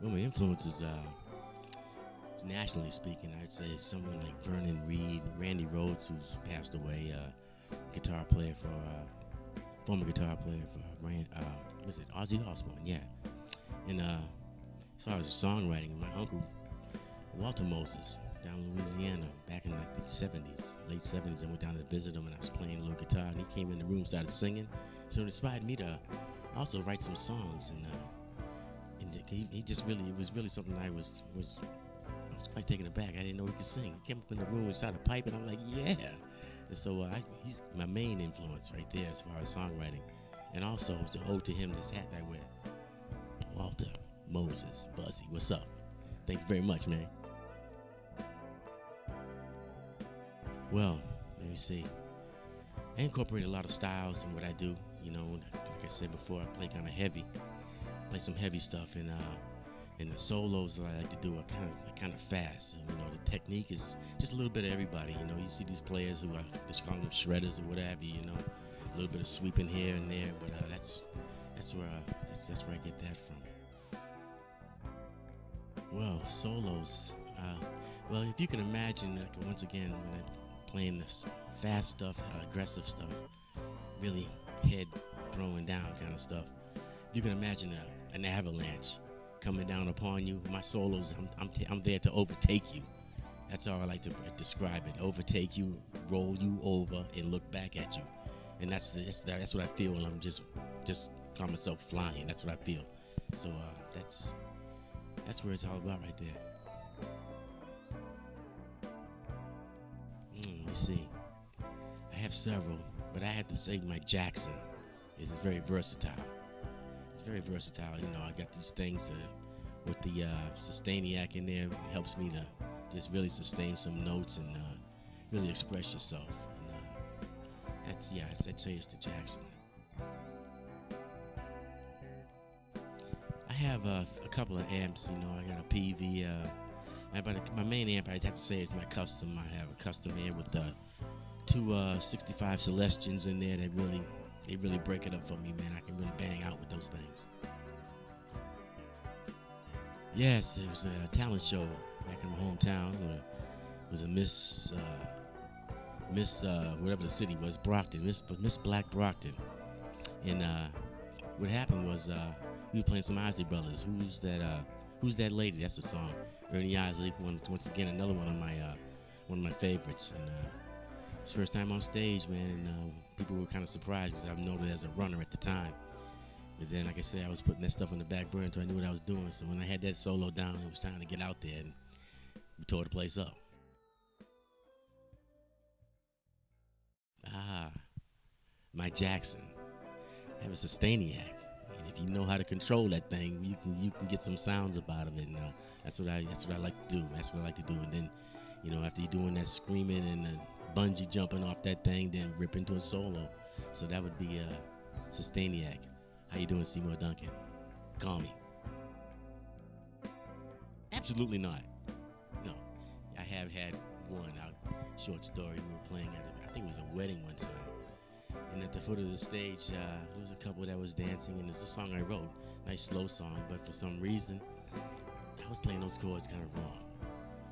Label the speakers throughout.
Speaker 1: Well, my influences, nationally speaking, I'd say someone like Vernon Reed, Randy Rhoads, who's passed away, guitar player for, former guitar player for, was it Ozzy Osbourne? Yeah. And as far as songwriting, my uncle Walter Moses down in Louisiana back in like the 70s, late 70s. I went down to visit him and I was playing a little guitar and he came in the room, started singing. So it inspired me to also write some songs and he just really, it was really something I was quite taken aback. I didn't know he could sing. He came up in the room and started piping. I'm like, yeah. And so he's my main influence right there as far as songwriting. And also to owe to him this hat I wear. Walter Moses, Buzzy, what's up? Thank you very much, man. Well, let me see. I incorporate a lot of styles in what I do. You know, like I said before, I play kind of heavy. Play some heavy stuff, and the solos that I like to do are kind of fast. And, you know, the technique is just a little bit of everybody. You know, you see these players who are just calling them shredders or whatever. You know, a little bit of sweeping here and there, but that's where I get that from. Well, solos. Well, if you can imagine, like, once again, when I'm playing this fast stuff, aggressive stuff, really head throwing down kind of stuff. If you can imagine an avalanche coming down upon you, my solos, I'm there to overtake you. That's how I like to describe it. Overtake you, roll you over, and look back at you. And that's what I feel when I'm just call myself flying. That's what I feel. So that's where it's all about right there. Let me see. I have several, but I have to say my Jackson is very versatile. It's very versatile. You know, I got these things with the sustainiac in there. It helps me to just really sustain some notes and really express yourself. And I'd say it's the Jackson. I have a couple of amps. You know, I got a PV. But my main amp, I'd have to say, is my custom. I have a custom amp with two 65 Celestians in there that really break it up for me, man. I can really bang out with those things. Yes, it was a talent show back in my hometown. It was a Miss whatever the city was, Brockton, Miss Black Brockton. And what happened was we were playing some Isley Brothers. Who's that lady? That's the song. Ernie Isley, once again, another one of my favorites. And it's first time on stage, man, and people were kind of surprised because I'm noted as a runner at the time. But then, like I said, I was putting that stuff on the back burner until I knew what I was doing. So when I had that solo down, it was time to get out there, and we tore the place up. My Jackson. I have a sustainiac, and if you know how to control that thing, you can get some sounds about it. And that's what I like to do. That's what I like to do. And then, you know, after you're doing that screaming and bungee jumping off that thing, then rip into a solo. So that would be sustainiac. How you doing, Seymour Duncan? Call me. Absolutely not. No, I have had one short story. We were playing I think it was a wedding one time. And at the foot of the stage, there was a couple that was dancing, and it's a song I wrote, nice slow song, but for some reason, I was playing those chords kind of wrong.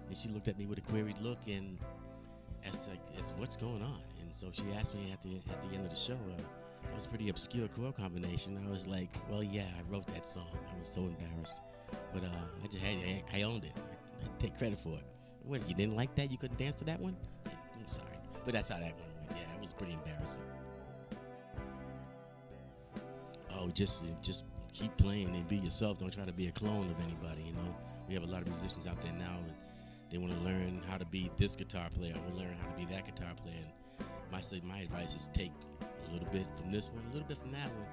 Speaker 1: And she looked at me with a queried look and asked, what's going on? And so she asked me at the end of the show, that was a pretty obscure chord combination. I was like, well, yeah, I wrote that song. I was so embarrassed. But I owned it. I take credit for it. What, you didn't like that? You couldn't dance to that one? I'm sorry. But that's how that one went. Yeah, it was pretty embarrassing. Oh, just keep playing and be yourself. Don't try to be a clone of anybody, you know. We have a lot of musicians out there now that they want to learn how to be this guitar player or learn how to be that guitar player. And my advice is take a little bit from this one, a little bit from that one.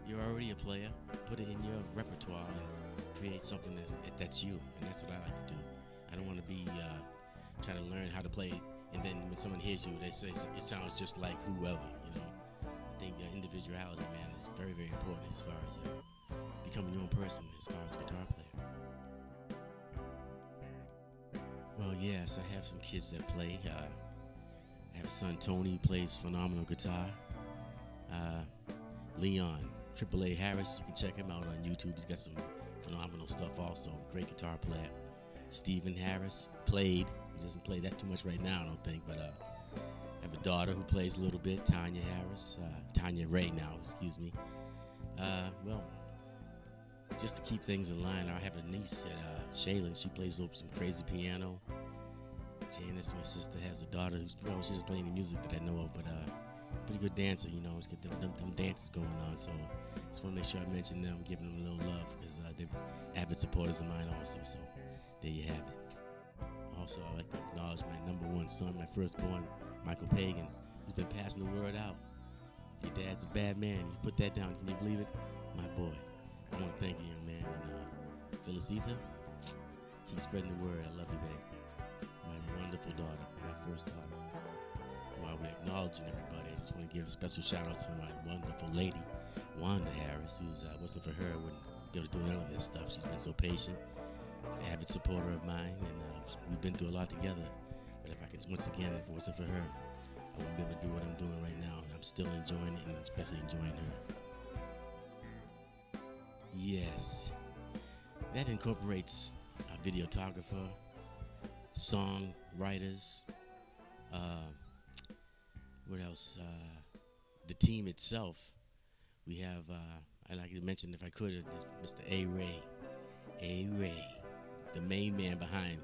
Speaker 1: You're already a player. Put it in your repertoire and create something that's you. And that's what I like to do. I don't want to be trying to learn how to play, and then when someone hears you, they say it sounds just like whoever, you know. I think individuality, man, is very, very important as far as becoming your own person as far as a guitar player. Well, yes, I have some kids that play. I have a son, Tony, who plays phenomenal guitar. Leon, AAA Harris, you can check him out on YouTube. He's got some phenomenal stuff also. Great guitar player. Stephen Harris played. He doesn't play that too much right now, I don't think, but I have a daughter who plays a little bit, Tanya Harris. Tanya Ray now, excuse me. Well, just to keep things in line, I have a niece, Shaylin. She plays some crazy piano. Janice, my sister, has a daughter who's, well, she doesn't play any music that I know of, but pretty good dancer, you know. Let's get them dances going on. So just want to make sure I mention them, giving them a little love, because they're avid supporters of mine also. So there you have it. Also, I'd like to acknowledge my #1 son, my firstborn, Michael Pagan, who's been passing the word out. Your dad's a bad man. You put that down. Can you believe it? My boy. I want to thank you, man. And Felicita, keep spreading the word. I love you, babe. My wonderful daughter, my first daughter. While we're acknowledging everybody, I just want to give a special shout out to my wonderful lady, Wanda Harris, who's, wasn't for her, I wouldn't be able to do none of this stuff. She's been so patient, avid supporter of mine, and we've been through a lot together. But if I can, once again, if it wasn't for her, I wouldn't be able to do what I'm doing right now, and I'm still enjoying it, and especially enjoying her. Yes, that incorporates a videographer, songwriters, what else? The team itself. We have, I'd like to mention, if I could, Mr. A. Ray. A. Ray, the main man behind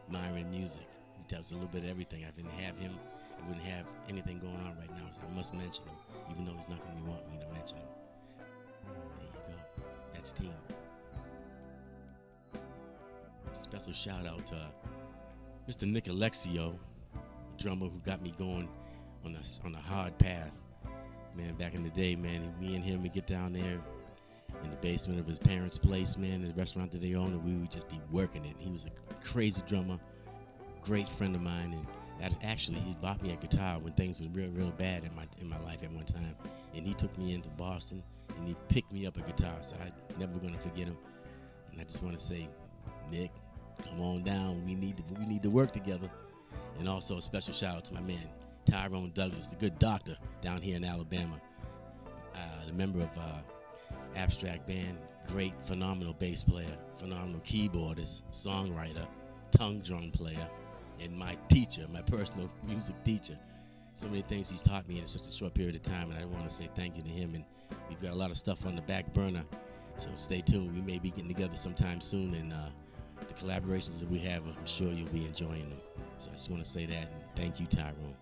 Speaker 1: Myron Music. He does a little bit of everything. If I didn't have him, I wouldn't have anything going on right now, so I must mention him, even though he's not going to want me to mention him. There you go. That's team. Special shout out to Mr. Nick Alexio, drummer who got me going on a hard path. Man, back in the day, man, me and him would get down there in the basement of his parents' place, man, the restaurant that they owned, and we would just be working it. He was a crazy drummer, great friend of mine, and actually he bought me a guitar when things were real bad in my life at one time. And he took me into Boston and he picked me up a guitar, so I'm never gonna forget him. And I just want to say, Nick, come on down. We need to work together. And also a special shout out to my man Tyrone Douglas, the good doctor down here in Alabama, the member of Abstract Band, great, phenomenal bass player, phenomenal keyboardist, songwriter, tongue drum player, and my teacher, my personal music teacher. So many things he's taught me in such a short period of time, and I want to say thank you to him. And we've got a lot of stuff on the back burner, so stay tuned. We may be getting together sometime soon, and the collaborations that we have, I'm sure you'll be enjoying them. So I just want to say that, and thank you, Tyrone.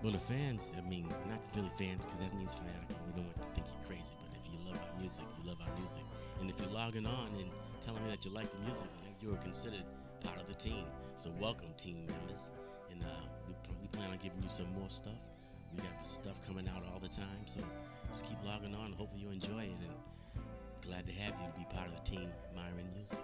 Speaker 1: Well, the fans, I mean, not really fans, because that means fanatical. We don't want to think you're crazy, but if you love our music, you love our music. And if you're logging on and telling me that you like the music, you are considered part of the team. So welcome, team members. And we plan on giving you some more stuff. We got stuff coming out all the time, so just keep logging on. Hopefully you enjoy it, and glad to have you to be part of the team Myron Music.